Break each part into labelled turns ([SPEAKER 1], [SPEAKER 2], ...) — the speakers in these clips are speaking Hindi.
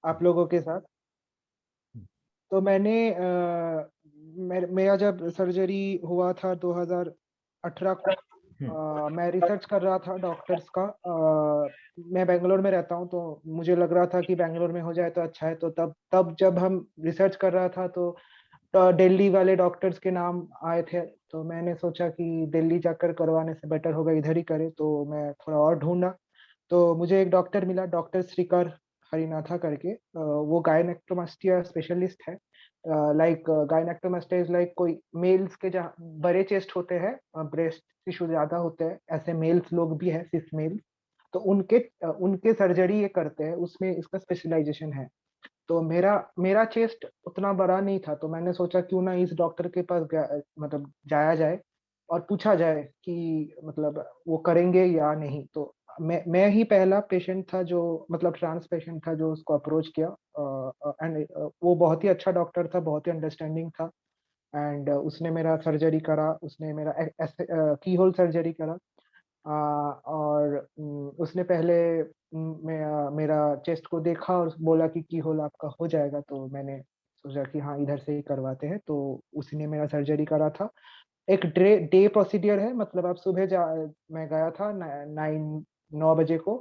[SPEAKER 1] आप लोगों के साथ। तो मैंने मेरा जब सर्जरी हुआ था 2018 को, मैं रिसर्च कर रहा था डॉक्टर्स का। मैं बेंगलोर में रहता हूँ, तो मुझे लग रहा था कि बेंगलोर में हो जाए तो अच्छा है। तो तब तब जब हम रिसर्च कर रहा था, तो दिल्ली वाले डॉक्टर्स के नाम आए थे। तो मैंने सोचा कि दिल्ली जाकर करवाने से बेटर होगा इधर ही करे, तो मैं थोड़ा और ढूंढा। तो मुझे एक डॉक्टर मिला, डॉक्टर श्रीकर हरिनाथा करके। वो गायनेक्टोमास्टिया स्पेशलिस्ट है। लाइक गायनेक्टोमास्टिया इज लाइक कोई मेल्स के जहाँ बड़े चेस्ट होते हैं, ब्रेस्ट टिश्यू ज्यादा होते हैं, ऐसे मेल्स लोग भी हैं, सिस मेल। तो उनके सर्जरी ये करते हैं, उसमें इसका स्पेशलाइजेशन है। तो मेरा मेरा चेस्ट उतना बड़ा नहीं था, तो मैंने सोचा क्यों ना इस डॉक्टर के पास मतलब जाया जाए और पूछा जाए कि मतलब वो करेंगे या नहीं। तो मैं ही पहला पेशेंट था जो, मतलब ट्रांस पेशेंट था जो उसको अप्रोच किया। एंड वो बहुत ही अच्छा डॉक्टर था, बहुत ही अंडरस्टैंडिंग था। एंड उसने मेरा सर्जरी करा, उसने मेरा की होल सर्जरी करा। और उसने पहले मेरा चेस्ट को देखा और बोला कि की होल आपका हो जाएगा। तो मैंने सोचा कि हाँ, इधर से ही करवाते हैं। तो उसने मेरा सर्जरी करा था। एक डे प्रोसीडियर है, मतलब आप मैं गया था 9 बजे को।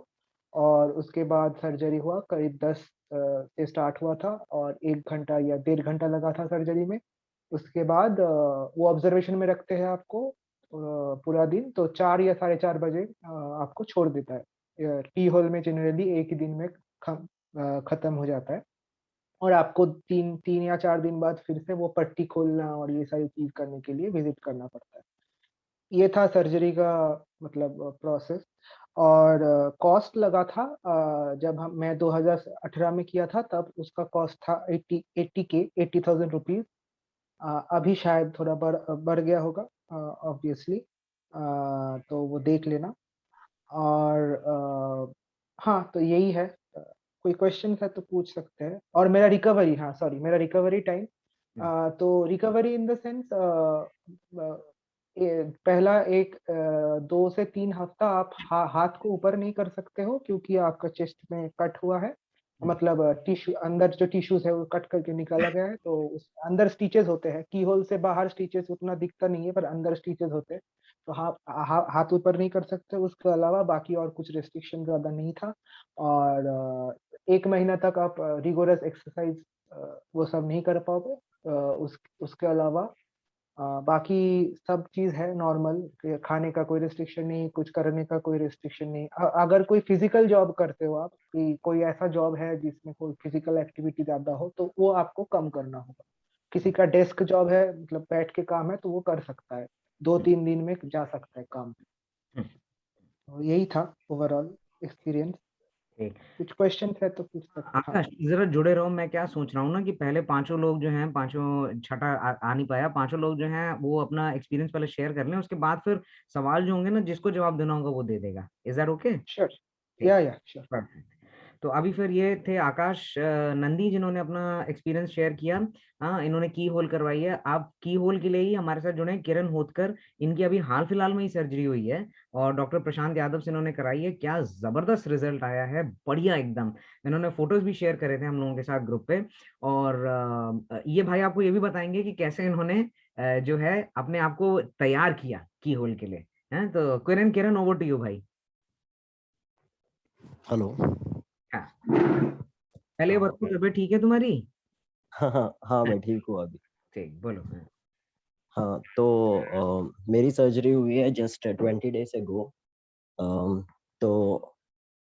[SPEAKER 1] और उसके बाद सर्जरी हुआ, करीब 10 से स्टार्ट हुआ था, और 1 घंटा या 1.5 घंटा लगा था सर्जरी में। उसके बाद वो ऑब्जर्वेशन में रखते हैं आपको पूरा दिन। तो 4 या 4:30 बजे आपको छोड़ देता है। टी होल में जनरली एक ही दिन में खत्म हो जाता है। और आपको 3 या 4 दिन बाद फिर से वो पट्टी खोलना और ये सारी चीज करने के लिए विजिट करना पड़ता है। ये था सर्जरी का मतलब प्रोसेस। और कॉस्ट लगा था, मैं 2018 में किया था, तब उसका कॉस्ट था 80,000 रुपीज। अभी शायद थोड़ा बढ़ गया होगा, ऑब्वियसली। तो वो देख लेना। और हाँ, तो यही है। कोई क्वेश्चन है तो पूछ सकते हैं। और मेरा रिकवरी, हाँ सॉरी, मेरा रिकवरी टाइम। तो रिकवरी इन द सेंस, पहला 2 से 3 हफ्ता आप हाथ को ऊपर नहीं कर सकते हो, क्योंकि आपका चेस्ट में कट हुआ है। मतलब टिश्यू, अंदर जो टिश्यूज है वो कट करके निकाला गया है। तो उस अंदर स्टिचेस होते हैं, की होल से बाहर स्टिचेस उतना दिखता नहीं है, पर अंदर स्टिचेस होते हैं। तो हाथ ऊपर नहीं कर सकते। उसके अलावा बाकी और कुछ रेस्ट्रिक्शन ज्यादा नहीं था। और 1 महीना तक आप रिगोरस एक्सरसाइज वो सब नहीं कर पाओगे। उसके अलावा बाकी सब चीज है नॉर्मल। खाने का कोई रिस्ट्रिक्शन नहीं, कुछ करने का कोई रिस्ट्रिक्शन नहीं। अगर कोई फिजिकल जॉब करते हो आप, कि कोई ऐसा जॉब है जिसमें कोई फिजिकल एक्टिविटी ज्यादा हो, तो वो आपको कम करना होगा। किसी का डेस्क जॉब है, मतलब बैठ के काम है, तो वो कर सकता है, 2-3 दिन में जा सकता है काम पे। तो यही था ओवरऑल एक्सपीरियंस।
[SPEAKER 2] ठीक।
[SPEAKER 1] कुछ क्वेश्चन है तो पूछ सकते। हाँ।
[SPEAKER 2] आकाश जरा जुड़े रहो। मैं क्या सोच रहा हूँ ना कि पहले पांचों लोग जो हैं, पांचों छठा आ नहीं पाया, पांचों लोग जो हैं वो अपना एक्सपीरियंस पहले शेयर कर लें, उसके बाद फिर सवाल जो होंगे ना, जिसको जवाब देना होगा वो दे देगा। Is that okay?
[SPEAKER 1] श्योर।
[SPEAKER 2] ठीक।
[SPEAKER 1] या श्योर।
[SPEAKER 2] Perfect. तो अभी फिर ये थे आकाश नंदी, जिन्होंने अपना एक्सपीरियंस शेयर किया। हाँ, इन्होंने की होल करवाई है। आप की होल के लिए ही हमारे साथ जुड़े हैं किरण होतकर। इनकी अभी हाल फिलहाल में ही सर्जरी हुई है और डॉक्टर प्रशांत यादव से इन्होंने कराई है। क्या जबरदस्त रिजल्ट आया है, बढ़िया एकदम। इन्होंने फोटोज भी शेयर करे थे हम लोगों के साथ ग्रुप पे। और ये भाई आपको ये भी बताएंगे कि कैसे इन्होंने जो है अपने आप को तैयार किया की होल के लिए। है तो किरण, किरण ओवर टू यू भाई।
[SPEAKER 3] हेलो।
[SPEAKER 2] हाँ, पहले ये
[SPEAKER 3] हाँ
[SPEAKER 2] बताओ तबीयत ठीक है तुम्हारी?
[SPEAKER 3] हाँ हाँ हाँ, मैं ठीक हूँ अभी।
[SPEAKER 2] ठीक, बोलो। हाँ।
[SPEAKER 3] हाँ, तो मेरी सर्जरी हुई है जस्ट 20 days ago। तो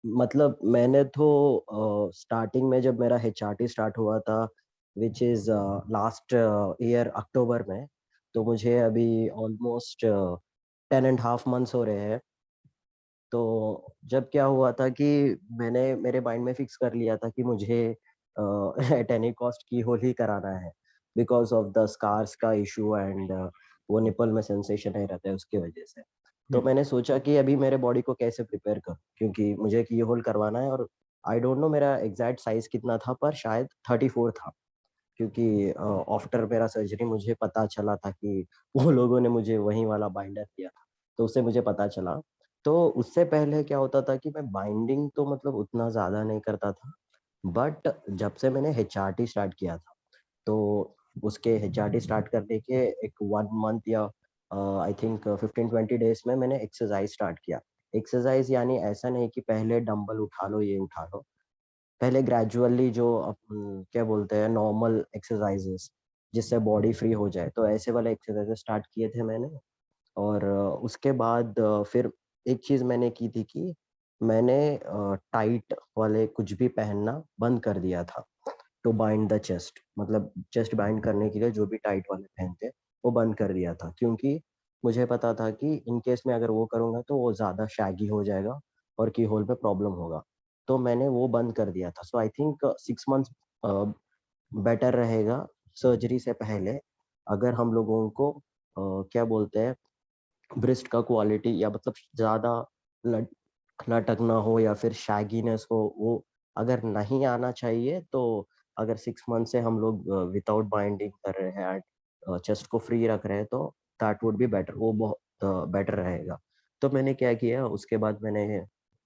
[SPEAKER 3] मतलब मैंने तो स्टार्टिंग में जब मेरा HRT स्टार्ट हुआ था, विच इज़ लास्ट ईयर अक्टूबर में, तो मुझे अभी ऑलमोस्ट 10.5 months हो रहे हैं। तो जब क्या हुआ था कि मैंने मेरे माइंड में फिक्स कर लिया था कि मुझे एट एनी कॉस्ट की होल ही कराना है, बिकॉज ऑफ द स्कार्स का इशू एंड वो निपल में सेंसेशन नहीं रहता है उसकी वजह से। तो
[SPEAKER 2] हम्म।
[SPEAKER 3] मैंने सोचा कि अभी मेरे बॉडी को कैसे प्रिपेयर करूं, क्योंकि मुझे की होल करवाना है। और आई डोंट नो मेरा एग्जैक्ट साइज कितना था, पर शायद 34 था, क्योंकि आफ्टर मेरा सर्जरी मुझे पता चला था कि वो लोगों ने मुझे वही वाला बाइंडर दिया था, तो उससे मुझे पता चला। तो उससे पहले क्या होता था कि मैं बाइंडिंग तो मतलब उतना ज़्यादा नहीं करता था, बट जब से मैंने HRT स्टार्ट किया था, तो उसके HRT स्टार्ट करने के एक 1 मंथ या आई थिंक 15-20 डेज में मैंने एक्सरसाइज स्टार्ट किया। एक्सरसाइज यानी ऐसा नहीं कि पहले डंबल उठा लो, ये उठा लो। पहले ग्रेजुअली जो क्या बोलते हैं नॉर्मल एक्सरसाइजेस, जिससे बॉडी फ्री हो जाए, तो ऐसे वाले एक्सरसाइजेस स्टार्ट किए थे मैंने। और उसके बाद फिर एक चीज़ मैंने की थी कि मैंने टाइट वाले कुछ भी पहनना बंद कर दिया था। टू बाइंड द चेस्ट, मतलब चेस्ट बाइंड करने के लिए जो भी टाइट वाले पहनते, वो बंद कर दिया था। क्योंकि मुझे पता था कि इन केस में अगर वो करूँगा तो वो ज़्यादा शैगी हो जाएगा और की होल पे प्रॉब्लम होगा। तो मैंने वो बंद कर दिया था। सो आई थिंक 6 मंथ्स बेटर रहेगा सर्जरी से पहले, अगर हम लोगों को क्या बोलते हैं ब्रेस्ट का क्वालिटी या मतलब ज़्यादा लट लटक ना हो या फिर शैगीनेस हो, वो अगर नहीं आना चाहिए, तो अगर 6 मंथ से हम लोग विदाउट बाइंडिंग कर रहे हैं एंड चेस्ट को फ्री रख रहे हैं, तो दैट वुड बी बेटर, वो बहुत बेटर रहेगा। तो मैंने क्या किया, उसके बाद मैंने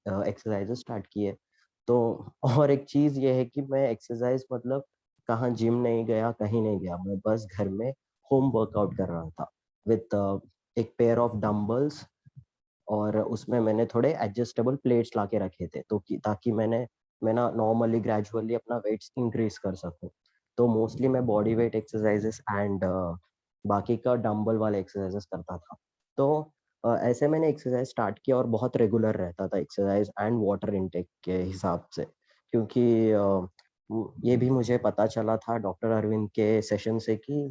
[SPEAKER 3] एक्सरसाइजेस स्टार्ट किए। तो और एक चीज़ ये है कि मैं एक्सरसाइज मतलब कहाँ जिम नहीं गया, कहीं नहीं गया, मैं बस घर में होम वर्कआउट कर रहा था विथ एक पेयर ऑफ डंबल्स, और उसमें मैंने थोड़े एडजस्टेबल प्लेट्स लाके रखे थे, तो कि ताकि मैं ना नॉर्मली ग्रेजुअली अपना वेट्स इंक्रीज कर सकूं। तो मोस्टली मैं बॉडी वेट एक्सरसाइजेस एंड बाकी का डंबल वाले एक्सरसाइजेस करता था। तो ऐसे मैंने एक्सरसाइज स्टार्ट किया और बहुत रेगुलर रहता था एक्सरसाइज एंड वाटर इनटेक के हिसाब से, क्योंकि ये भी मुझे पता चला था डॉक्टर अरविंद के सेशन से कि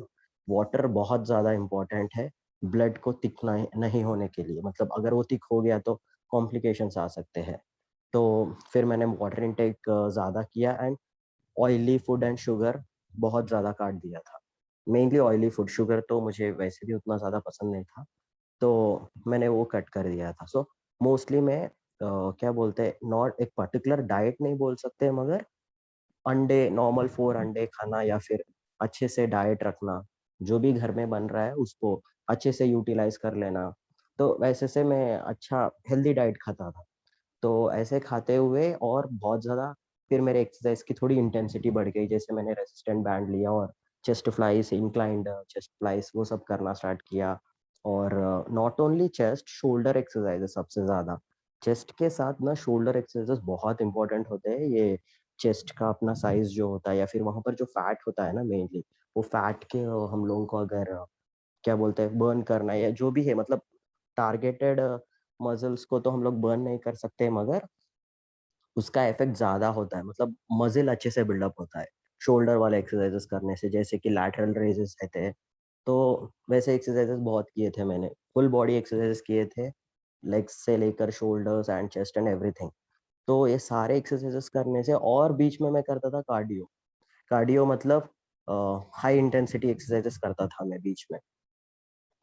[SPEAKER 3] वाटर बहुत ज़्यादा इम्पोर्टेंट है ब्लड को थिक नहीं होने के लिए। मतलब अगर वो थिक हो गया तो कॉम्प्लिकेशंस आ सकते हैं। तो फिर मैंने वाटर इनटेक ज़्यादा किया and oily food and sugar बहुत ज़्यादा काट दिया था। मेनली ऑयली फूड, शुगर तो मुझे वैसे भी उतना ज़्यादा पसंद नहीं था, तो मैंने वो कट कर दिया था। सो मोस्टली मैं क्या बोलते हैं, नॉट एक पर्टिकुलर डाइट नहीं बोल सकते, मगर अंडे नॉर्मल 4 अंडे खाना या फिर अच्छे से डाइट रखना, जो भी घर में बन रहा है उसको अच्छे से यूटिलाइज़ कर लेना। तो वैसे से मैं अच्छा हेल्दी डाइट खाता था। तो ऐसे खाते हुए और बहुत ज़्यादा फिर मेरे एक्सरसाइज की थोड़ी इंटेंसिटी बढ़ गई। जैसे मैंने रेजिस्टेंट बैंड लिया और chest flies, inclined chest flies, वो सब करना स्टार्ट किया। और not only chest, shoulder exercises सबसे ज़्यादा। चेस्ट के साथ ना शोल्डर एक्सरसाइजेस बहुत इंपॉर्टेंट होते हैं। ये चेस्ट का अपना साइज जो होता है या फिर वहाँ पर जो फैट होता है ना मेनली, वो फैट के हम लोगों को अगर क्या बोलते हैं बर्न करना है या जो भी है, मतलब टारगेटेड मसल्स को तो हम लोग बर्न नहीं कर सकते, मगर उसका इफ़ेक्ट ज़्यादा होता है, मतलब मज़िल अच्छे से बिल्डअप होता है, शोल्डर वाले एक्सरसाइज़ेस करने से, जैसे कि लैटरल रेज़ेस रहते हैं, तो वैसे एक्सरसाइज़ेस बहुत किए थे मैंने, फुल बॉडी एक्सरसाइज़ेस किए थे, लेग्स से लेकर shoulders and chest and everything. तो ये सारे एक्सरसाइज़ेस करने से, और बीच में मैं करता था कार्डियो। कार्डियो मतलब हाई इंटेंसिटी एक्सरसाइज़ेस करता था मैं बीच में।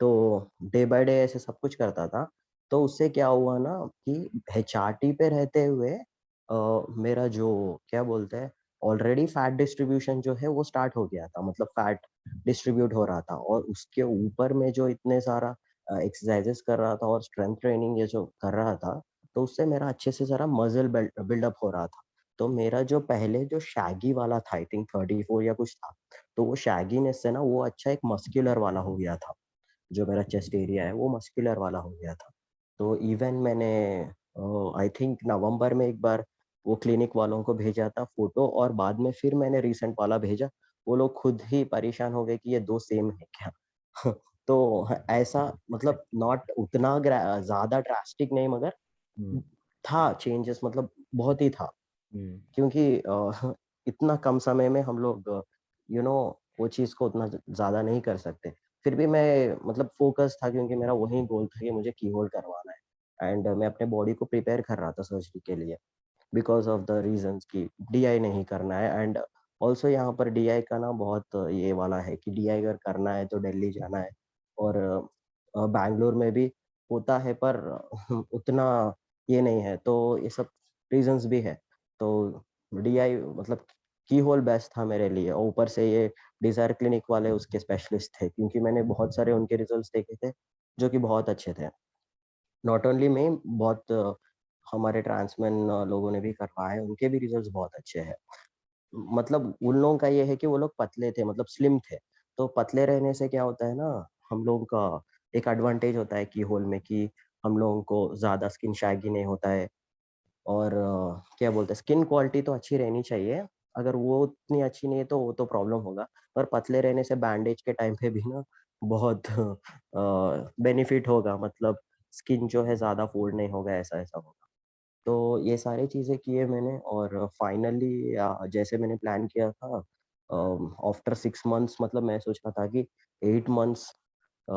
[SPEAKER 3] तो डे बाय डे ऐसे सब कुछ करता था। तो उससे क्या हुआ ना कि एचआरटी पे रहते हुए मेरा जो क्या बोलते हैं ऑलरेडी फैट डिस्ट्रीब्यूशन जो है वो स्टार्ट हो गया था। मतलब फैट डिस्ट्रीब्यूट हो रहा था और उसके ऊपर में जो इतने सारा एक्सरसाइजेस कर रहा था और स्ट्रेंथ ट्रेनिंग ये जो कर रहा था, तो उससे मेरा अच्छे से ज़रा मसल बिल्डअप हो रहा था। तो मेरा जो पहले जो शैगी वाला था, आई थिंक 34 या कुछ था, तो वो शैगीनेस से ना वो अच्छा एक मस्कुलर वाला हो गया था। जो मेरा चेस्ट एरिया है वो मस्कुलर वाला हो गया था। तो इवन मैंने आई थिंक नवंबर में एक बार वो क्लिनिक वालों को भेजा था फ़ोटो, और बाद में फिर मैंने रिसेंट वाला भेजा। वो लोग खुद ही परेशान हो गए कि ये 2 सेम है क्या? तो ऐसा मतलब नॉट उतना ज़्यादा ड्रास्टिक नहीं, मगर
[SPEAKER 2] हुँ,
[SPEAKER 3] था चेंजेस, मतलब बहुत ही था।
[SPEAKER 2] हुँ,
[SPEAKER 3] क्योंकि इतना कम समय में हम लोग यू नो वो चीज़ को उतना ज़्यादा नहीं कर सकते। फिर भी मैं मतलब फ़ोकस था, क्योंकि मेरा वही गोल था कि मुझे कीहोल करवाना है एंड मैं अपने बॉडी को प्रिपेयर कर रहा था सर्जरी के लिए, बिकॉज़ ऑफ द रीज़न्स कि डीआई नहीं करना है। एंड ऑल्सो यहाँ पर डीआई का ना बहुत ये वाला है कि डीआई अगर करना है तो दिल्ली जाना है, और बैंगलोर में भी होता है, पर उतना ये नहीं है, तो ये सब रीज़न्स भी है। तो डीआई मतलब की होल बेस्ट था मेरे लिए, और ऊपर से ये डिज़ायर क्लिनिक वाले उसके स्पेशलिस्ट थे, क्योंकि मैंने बहुत सारे उनके रिजल्ट्स देखे थे, जो कि बहुत अच्छे थे। नॉट ओनली मी, बहुत हमारे ट्रांसमेन लोगों ने भी करवाए, उनके भी रिजल्ट्स बहुत अच्छे हैं। मतलब उन लोगों का ये है कि वो लोग पतले थे, मतलब स्लिम थे। तो पतले रहने से क्या होता है ना, हम लोगों का एक एडवांटेज होता है की होल में कि हम लोगों को ज़्यादा स्किन शैगी नहीं होता है। और क्या बोलते हैं, स्किन क्वालिटी तो अच्छी रहनी चाहिए। अगर वो उतनी अच्छी नहीं है तो वो तो प्रॉब्लम होगा। पर पतले रहने से बैंडेज के टाइम पे भी ना बहुत बेनिफिट होगा, मतलब स्किन जो है ज़्यादा फोल्ड नहीं होगा, ऐसा-ऐसा होगा। तो ये सारी चीज़ें किए मैंने और फाइनली जैसे मैंने प्लान किया था, आफ्टर 6 मंथ्स, मतलब मैं सोच रहा था कि 8 मंथ्स, अ,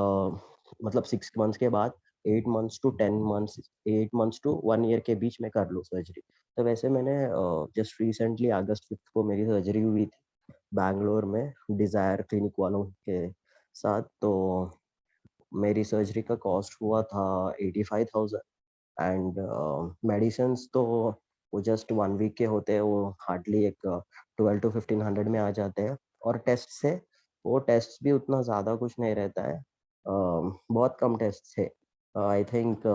[SPEAKER 3] मतलब 6 मंथ्स के बाद 8 months to 10 months, 8 months to 1 year के बीच में कर लूँ सर्जरी। तो वैसे मैंने जस्ट रिसेंटली अगस्त 5th को मेरी सर्जरी हुई थी बैंगलोर में डिज़ायर क्लिनिक वालों के साथ। तो मेरी सर्जरी का कॉस्ट हुआ था 85,000 एंड मेडिसिन्स तो वो जस्ट 1 वीक के होते हैं, वो हार्डली एक 12 टू 1500 में आ जाते हैं। और टेस्ट्स है, वो टेस्ट्स भी उतना ज़्यादा कुछ नहीं रहता है, बहुत कम टेस्ट्स है। आई थिंक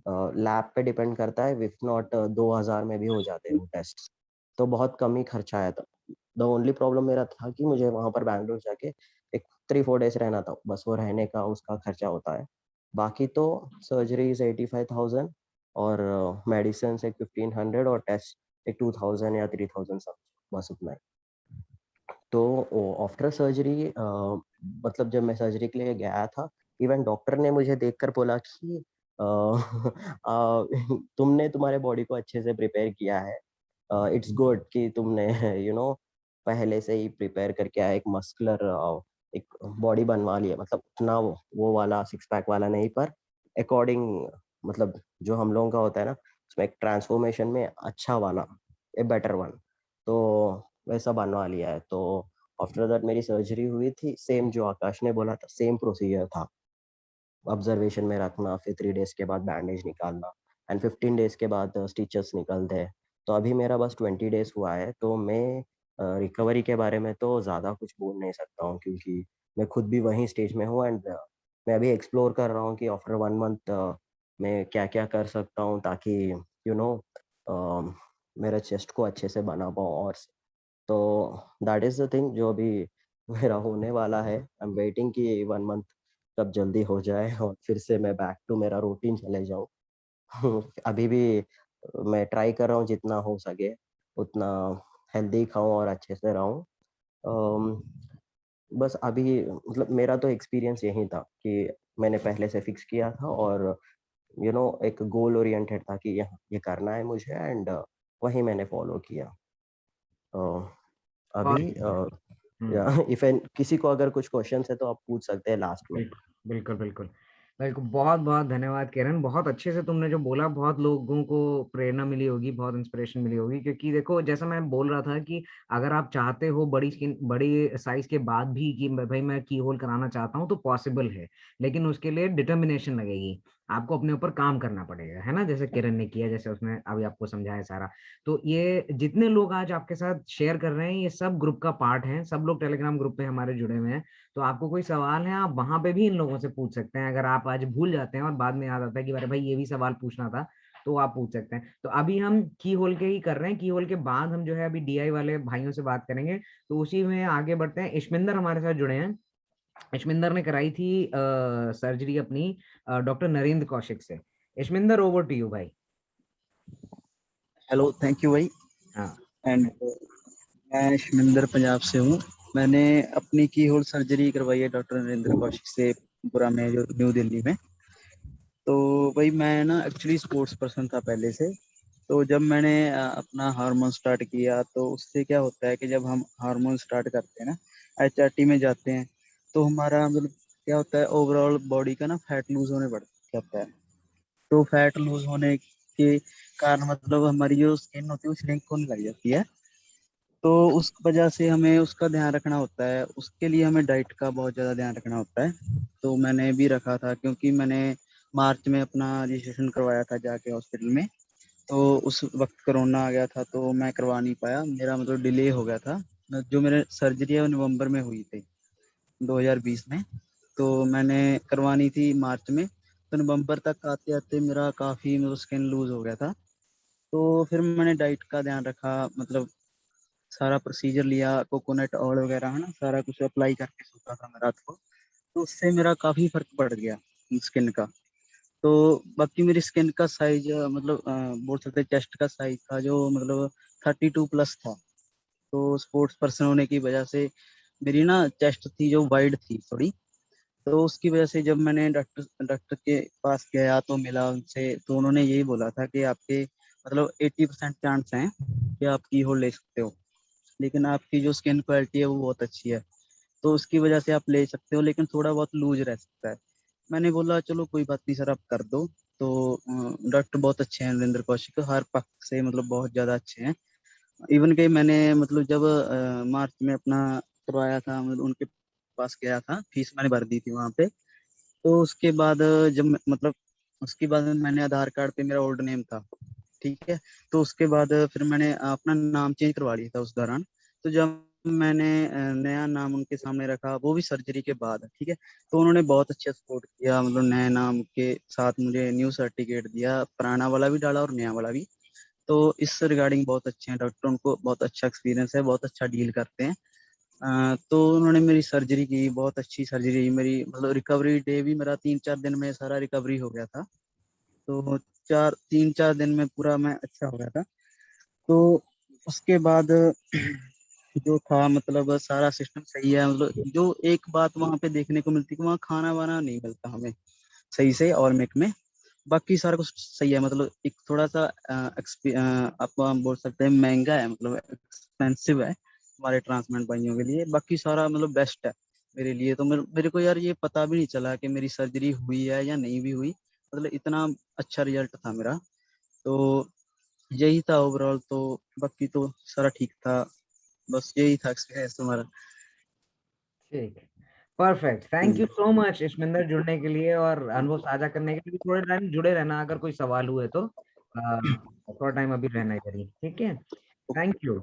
[SPEAKER 3] लैब पे डिपेंड करता है, इफ नॉट 2000 में भी हो जाते हैं वो टेस्ट्स। तो बहुत कम ही खर्चा आया था। द ओनली प्रॉब्लम मेरा था कि मुझे वहाँ पर बैंगलोर जाके एक 3-4 डेज़ रहना था, बस वो रहने का उसका खर्चा होता है। बाकी तो सर्जरी इज़ 85,000 और मेडिसिन्स एक 1500 और टेस्ट एक 2000 या 3000 समथिंग, बस उतना ही। तो आफ्टर सर्जरी, मतलब जब मैं सर्जरी के लिए गया था, इवन डॉक्टर ने मुझे देखकर बोला कि तुमने तुम्हारे बॉडी को अच्छे से प्रिपेयर किया है। इट्स गुड कि तुमने पहले से ही प्रिपेयर करके आए, एक मस्कुलर एक बॉडी बनवा लिया, मतलब उतना वो वाला सिक्स पैक वाला नहीं, पर अकॉर्डिंग, मतलब जो हम लोगों का होता है ना, उसमें एक ट्रांसफॉर्मेशन में अच्छा वाला, ए बेटर वन। तो वैसा बनवा लिया है। तो आफ्टर दैट मेरी सर्जरी हुई थी, सेम जो आकाश ने बोला था, सेम प्रोसीजर था। ऑब्जर्वेशन में रखना, फिर 3 डेज़ के बाद बैंडेज निकालना एंड 15 डेज़ के बाद स्टिचेस निकलते हैं। तो अभी मेरा बस 20 डेज़ हुआ है, तो मैं रिकवरी के बारे में तो ज़्यादा कुछ बोल नहीं सकता हूँ, क्योंकि मैं खुद भी वही स्टेज में हूँ एंड मैं अभी एक्सप्लोर कर रहा हूँ कि आफ्टर 1 मंथ मैं क्या-क्या कर सकता हूँ, ताकि यू नो अ, मेरे चेस्ट को अच्छे से बना पाऊँ। और तो दैट इज़ द थिंग जो अभी मेरा होने वाला है। आई एम वेटिंग कि 1 मंथ कब जल्दी हो जाए और फिर से मैं बैक टू मेरा रूटीन चले जाऊँ। अभी भी मैं ट्राई कर रहा हूँ जितना हो सके उतना हेल्दी खाऊँ और अच्छे से रहूँ। अम, बस अभी मतलब मेरा तो एक्सपीरियंस यही था कि मैंने पहले से फिक्स किया था और एक गोल ओरिएंटेड था कि ये करना है मुझे एंड वही मैंने फॉलो किया। अ,
[SPEAKER 2] और
[SPEAKER 3] अभी
[SPEAKER 2] हम्म,
[SPEAKER 3] या इफ एन किसी को अगर कुछ क्वेश्चंस है तो आप पूछ सकते हैं लास्ट में।
[SPEAKER 2] बिल्कुल, बिल्कुल, बिल्कुल। बिल्कुल, बहुत-बहुत धन्यवाद किरण, बहुत अच्छे से तुमने जो बोला, बहुत लोगों को प्रेरणा मिली होगी, बहुत इंस्पिरेशन मिली होगी, क्योंकि देखो जैसा मैं बोल रहा था कि अगर आप चाहते हो बड़ी साइज़ के बाद भी कि भई मैं की होल कराना चाहता हूँ, तो पॉसिबल है। लेकिन उसके लिए डिटर्मिनेशन लगेगी, आपको अपने ऊपर काम करना पड़ेगा, है ना? जैसे किरण ने किया, जैसे उसने अभी आपको समझाया सारा। तो ये जितने लोग आज आपके साथ शेयर कर रहे हैं, ये सब ग्रुप का पार्ट हैं, सब लोग टेलीग्राम ग्रुप में हमारे जुड़े हुए हैं। तो आपको कोई सवाल है, आप वहाँ पे भी इन लोगों से पूछ सकते हैं। अगर आप आज भूल जाते हैं और बाद में याद आता है कि अरे भाई ये भी सवाल पूछना था, तो आप पूछ सकते हैं। तो अभी हम की होल के ही कर रहे हैं, की होल के बाद हम जो है अभी डीआई वाले भाइयों से बात करेंगे, तो उसी में आगे बढ़ते हैं। इशमिंदर हमारे साथ जुड़े हैं। इशमिंदर ने कराई थी सर्जरी अपनी डॉक्टर नरेंद्र कौशिक से। इशमिंदर, ओवर टू यू भाई।
[SPEAKER 4] हेलो, थैंक यू भाई।
[SPEAKER 2] हाँ,
[SPEAKER 4] एंड मैं शमिंदर पंजाब से हूँ। मैंने अपनी की होल सर्जरी करवाई है डॉक्टर नरेंद्र कौशिक से पूरा में, जो न्यू दिल्ली में। तो भाई मैं ना एक्चुअली स्पोर्ट्स पर्सन था पहले से। तो जब मैंने अपना हार्मोन स्टार्ट किया, तो उससे क्या होता है कि जब हम हार्मोन स्टार्ट करते हैं ना, एचआरटी में जाते हैं, तो हमारा मतलब क्या होता है, ओवरऑल बॉडी का ना फैट लूज होने बढ़ जाता है। तो फैट लूज होने के कारण मतलब हमारी जो स्किन होती है वो श्रिंक होने लग जाती है। तो उस वजह से हमें उसका ध्यान रखना होता है, उसके लिए हमें डाइट का बहुत ज़्यादा ध्यान रखना होता है। तो मैंने भी रखा था, क्योंकि मैंने मार्च में अपना रजिस्ट्रेशन करवाया था जाके हॉस्पिटल में। तो उस वक्त कोरोना आ गया था, तो मैं करवा नहीं पाया, मेरा मतलब डिले हो गया था। जो मेरे सर्जरी है वो नवंबर में हुई थी 2020 में। तो मैंने करवानी थी मार्च में, तो नवंबर तक आते आते मेरा काफ़ी मतलब स्किन लूज हो गया था। तो फिर मैंने डाइट का ध्यान रखा, मतलब सारा प्रोसीजर लिया, कोकोनट ऑयल वगैरह है ना, सारा कुछ अप्लाई करके सोता था मैं रात को, तो उससे मेरा काफी फर्क पड़ गया स्किन का। तो बाकी मेरी स्किन का साइज मतलब बोल सकते हैं चेस्ट का साइज था जो मतलब 32+ था। तो स्पोर्ट्स पर्सन होने की वजह से मेरी ना चेस्ट थी जो वाइड थी थोड़ी, तो उसकी वजह से जब मैंने डॉक्टर डॉक्टर के पास गया तो मिला उनसे, तो उन्होंने यही बोला था कि आपके मतलब 80% चांस हैं कि आप की होल ले सकते हो, लेकिन आपकी जो स्किन क्वालिटी है वो बहुत अच्छी है, तो उसकी वजह से आप ले सकते हो, लेकिन थोड़ा बहुत लूज रह सकता है। मैंने बोला चलो कोई बात नहीं सर, आप कर दो। तो डॉक्टर बहुत अच्छे हैं, नरेंद्र कौशिक हर पक्ष से मतलब बहुत ज़्यादा अच्छे हैं। इवन कि मैंने मतलब जब मार्च में अपना करवाया था, मतलब उनके पास गया था, फीस मैंने भर दी थी वहाँ पे। तो उसके बाद मतलब उसके बाद मैंने आधार कार्ड पे मेरा ओल्ड नेम था, ठीक है। तो उसके बाद फिर मैंने अपना नाम चेंज करवा लिया था उस दौरान। तो जब मैंने नया नाम उनके सामने रखा, वो भी सर्जरी के बाद, ठीक है, तो उन्होंने बहुत अच्छा सपोर्ट किया, मतलब नए नाम के साथ मुझे न्यू सर्टिफिकेट दिया, पुराना वाला भी डाला और नया वाला भी। तो इस रिगार्डिंग बहुत अच्छे हैं डॉक्टर, उनको बहुत अच्छा एक्सपीरियंस है, बहुत अच्छा डील करते हैं। तो उन्होंने मेरी सर्जरी की, बहुत अच्छी सर्जरी मेरी, मतलब रिकवरी डे भी मेरा 3-4 दिन में सारा रिकवरी हो गया था। तो 3-4 दिन में पूरा मैं अच्छा हो गया था। तो उसके बाद जो था मतलब सारा सिस्टम सही है, मतलब जो एक बात वहाँ पे देखने को मिलती है कि वहाँ खाना वाना नहीं मिलता हमें सही से और मेक में, बाकी सारा कुछ सही है। मतलब एक थोड़ा सा आप बोल सकते हैं महंगा है, मतलब एक्सपेंसिव है हमारे ट्रांसप्लांट भाइयों के लिए, बाकी सारा मतलब बेस्ट है मेरे लिए। तो मेरे को यार ये पता भी नहीं चला कि मेरी सर्जरी हुई है या नहीं भी हुई, मतलब इतना अच्छा रिजल्ट था मेरा। तो यही था ओवरऑल, तो बाकी तो सारा ठीक था, बस यही था एक्सपीरियंस तुम्हारा।
[SPEAKER 2] ठीक, perfect. Thank you so much Ishminder जुड़ने के लिए और अनुभव साझा करने के लिए। थोड़े टाइम जुड़े रहना, अगर कोई सवाल हुए तो थोड़ा टाइम अभी रहना इधर ही, ठीक है। Thank you.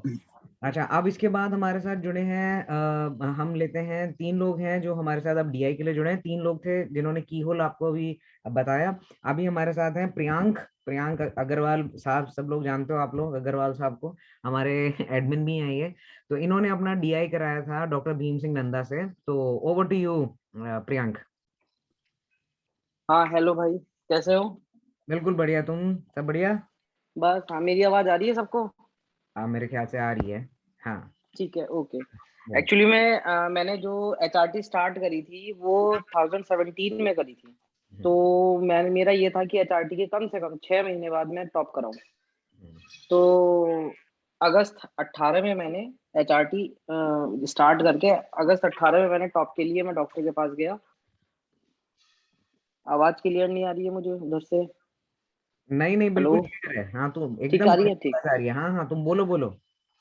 [SPEAKER 2] अच्छा, अब इसके बाद हमारे साथ जुड़े हैं हम लेते हैं 3 लोग हैं जो हमारे साथ अब डीआई के लिए जुड़े हैं। 3 लोग थे जिन्होंने की होल आपको अभी बताया। अभी हमारे साथ हैं प्रियांक प्रियांक अग्रवाल साहब, सब लोग जानते हो आप लोग अग्रवाल साहब को, हमारे एडमिन भी हैं ये। तो इन्होंने अपना डीआई कराया था डॉक्टर भीम सिंह नंदा से। तो ओवर टू यू प्रियांक।
[SPEAKER 5] हाँ हेलो भाई, कैसे हो?
[SPEAKER 2] बिल्कुल बढ़िया, तुम सब बढ़िया?
[SPEAKER 5] बस हाँ, मेरी आवाज आ रही है सबको?
[SPEAKER 2] मेरे ख्याल से आ रही है। हाँ,
[SPEAKER 5] ठीक है, ओके।
[SPEAKER 2] right.
[SPEAKER 5] एक्चुअली मैंने जो एचआरटी स्टार्ट करी थी वो 2017 में करी थी। तो मेरा ये था कि एचआरटी के कम से कम 6 महीने बाद मैं टॉप कराऊं। तो अगस्त 18 में मैंने एचआरटी स्टार्ट करके अगस्त 18 में मैंने टॉप के लिए मैं डॉक्टर के पास गया। आवाज क्लियर नहीं आ रही है मुझे उधर से।
[SPEAKER 2] नहीं नहीं,
[SPEAKER 5] हेलो,
[SPEAKER 2] बिल्कुल क्लियर है। हाँ, तुम
[SPEAKER 5] ठीक
[SPEAKER 2] एकदम
[SPEAKER 5] आ रही है?
[SPEAKER 2] बढ़िया
[SPEAKER 5] ठीक।
[SPEAKER 2] आवाज आ रही है। हाँ हाँ, तुम बोलो बोलो,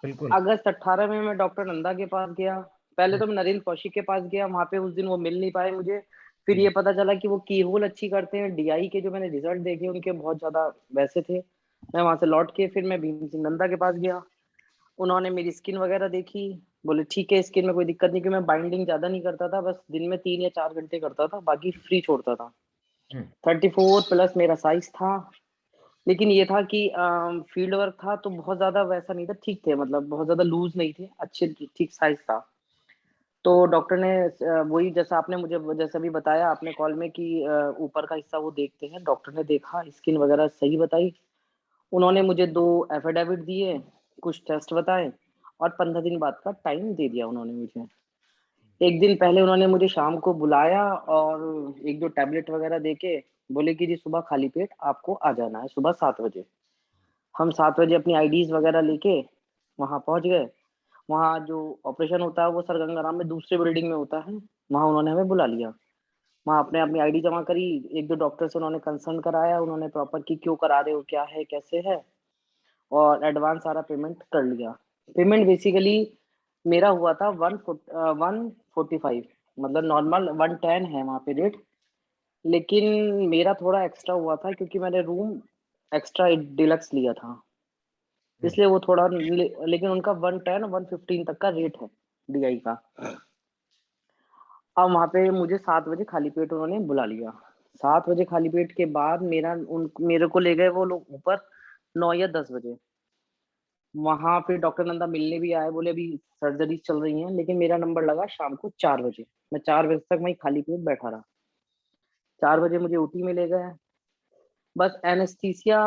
[SPEAKER 2] बिल्कुल।
[SPEAKER 5] अगस्त 18 में मैं डॉक्टर नंदा के पास गया। पहले तो मैं नरेंद्र कौशिक के पास गया, वहां पे उस दिन वो मिल नहीं पाए मुझे। फिर ये पता चला कि वो की होल अच्छी करते हैं। डीआई के जो मैंने रिजल्ट देखे उनके बहुत ज्यादा वैसे थे। मैं वहां से लौट के फिर मैं भीम सिंह नंदा के पास गया। उन्होंने मेरी स्किन वगैरह देखी, बोले ठीक है स्किन में कोई दिक्कत नहीं, क्योंकि मैं बाइंडिंग ज्यादा नहीं करता था, बस दिन में 3 या 4 घंटे करता था, बाकी फ्री छोड़ता था। 34+ मेरा साइज था। लेकिन ये था कि फील्ड वर्क था तो बहुत ज्यादा वैसा नहीं था, ठीक थे, मतलब बहुत ज्यादा लूज नहीं थे, अच्छे ठीक साइज था। तो डॉक्टर ने वही जैसा आपने मुझे जैसा भी बताया आपने कॉल में कि ऊपर का हिस्सा वो देखते हैं, डॉक्टर ने देखा, स्किन वगैरह सही बताई। उन्होंने मुझे 2 एफिडेविट दिए, कुछ टेस्ट बताए, और 15 दिन बाद का टाइम दे दिया उन्होंने मुझे। एक दिन पहले उन्होंने मुझे शाम को बुलाया और 1-2 टैबलेट वगैरह देके बोले कि जी सुबह खाली पेट आपको आ जाना है सुबह 7 बजे। हम 7 बजे अपनी आईडीज वगैरह लेके वहां पहुंच गए। वहाँ जो ऑपरेशन होता है वो सर गंगाराम में दूसरे बिल्डिंग में होता है, वहाँ उन्होंने हमें बुला लिया। वहाँ अपने अपनी आईडी जमा करी, 1-2 डॉक्टर से उन्होंने कंसर्न कराया, उन्होंने प्रॉपर की क्यों करा रहे हो, क्या है कैसे है, और एडवांस सारा पेमेंट कर लिया। पेमेंट बेसिकली मेरा हुआ था 145, मतलब नॉर्मल 110 है वहाँ पे रेट। लेकिन मेरा थोड़ा एक्स्ट्रा हुआ था क्योंकि मैंने रूम एक्स्ट्रा डिलक्स लिया था, इसलिए वो थोड़ा लेकिन उनका 110 115 तक का रेट है डीआई का। अब वहाँ पे मुझे 7 बजे खाली पेट उन्होंने बुला लिया। 7 बजे खाली पेट के बाद मेरे को ले गए वो लोग ऊपर 9 या 10 बजे। वहां फिर डॉक्टर नंदा मिलने भी आए, बोले अभी सर्जरी चल रही है, लेकिन मेरा नंबर लगा शाम को 4 बजे। मैं 4 बजे तक वहीं खाली पेट बैठा रहा। 4 बजे मुझे ओटी में ले गए। बस एनेस्थीसिया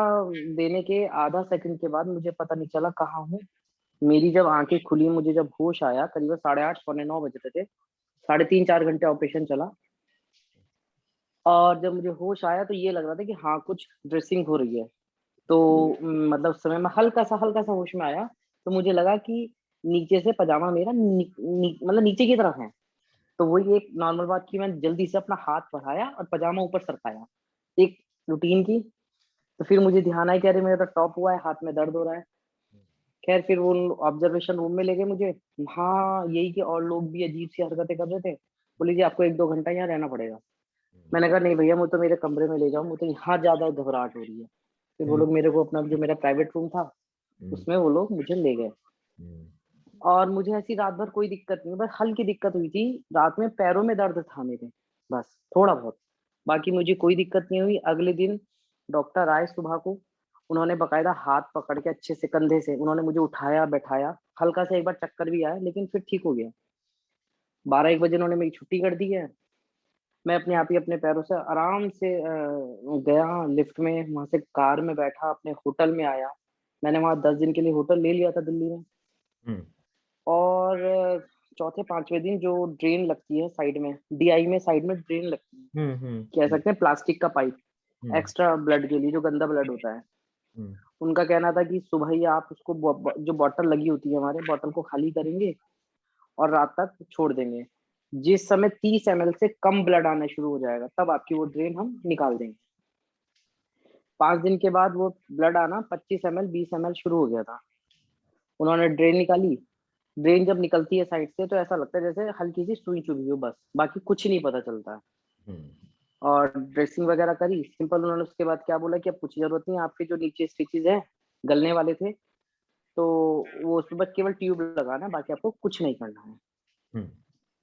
[SPEAKER 5] देने के आधा सेकंड के बाद मुझे पता नहीं चला कहाँ हूँ। मेरी जब आंखें खुली, मुझे जब होश आया, करीबन 8:30 पौने 9 बजे थे। 3.5-4 घंटे ऑपरेशन चला। और जब मुझे होश आया तो ये लग रहा था कि हाँ कुछ ड्रेसिंग हो रही है। तो मतलब उस समय मैं हल्का सा होश में आया, तो मुझे लगा कि नीचे से पजामा मेरा मतलब नीचे की तरफ है। तो वही एक नॉर्मल बात की, मैंने जल्दी से अपना हाथ बढ़ाया और पजामा ऊपर सरकाया, एक रूटीन की। तो फिर मुझे ध्यान आया कि अरे मेरा तो टॉप हुआ है, हाथ में दर्द हो रहा है। खैर फिर वो ऑब्जर्वेशन रूम में ले गए मुझे। हाँ यही कि और लोग भी अजीब सी हरकतें कर रहे थे। बोले जी आपको 1-2 घंटा यहाँ रहना पड़ेगा। मैंने कहा नहीं भैया, मुझे तो मेरे कमरे में ले जाओ, मुझे तो यहाँ ज्यादा घबराहट हो रही है। फिर वो लोग मेरे को अपना जो मेरा प्राइवेट रूम था उसमें वो लोग मुझे ले गए। और मुझे ऐसी रात भर कोई दिक्कत नहीं, बस हल्की दिक्कत हुई थी रात में, पैरों में दर्द था मेरे, बस थोड़ा बहुत। बाकी मुझे कोई दिक्कत नहीं हुई। अगले दिन डॉक्टर आए सुबह को, उन्होंने बकायदा हाथ पकड़ के अच्छे से कंधे से उन्होंने मुझे उठाया बैठाया। हल्का सा एक बार चक्कर भी आया, लेकिन फिर ठीक हो गया। 12-1 बजे उन्होंने मेरी छुट्टी कर दी है। मैं अपने आप ही अपने पैरों से आराम से गया लिफ्ट में, वहां से कार में बैठा, अपने होटल में आया। मैंने वहां 10 दिन के लिए होटल ले लिया था दिल्ली में। और चौथे पांचवें दिन जो ड्रेन लगती है साइड में, डीआई में साइड में ड्रेन लगती है, कह सकते हैं प्लास्टिक का पाइप, एक्स्ट्रा ब्लड के लिए, जो गंदा ब्लड होता है। उनका कहना था कि सुबह ही आप उसको जो बॉटल लगी होती है हमारे, बॉटल को खाली करेंगे और रात तक छोड़ देंगे। जिस समय 30 ml से कम ब्लड आना शुरू हो जाएगा, तब आपकी वो ड्रेन हम निकाल देंगे। 5 दिन के बाद वो ब्लड आना 25 ml 20 ml शुरू हो गया था। उन्होंने ड्रेन निकाली। ड्रेन जब निकलती है साइड से तो ऐसा लगता है जैसे हल्की सी सुई चुभी हो, बस बाकी कुछ नहीं पता चलता है। और ड्रेसिंग वगैरह करी सिंपल। उन्होंने उसके बाद क्या बोला कि अब कुछ जरूरत नहीं, आपके जो नीचे स्टिचेस है गलने वाले थे, तो वो उसमें बस केवल ट्यूब लगाना, बाकी आपको कुछ नहीं करना है।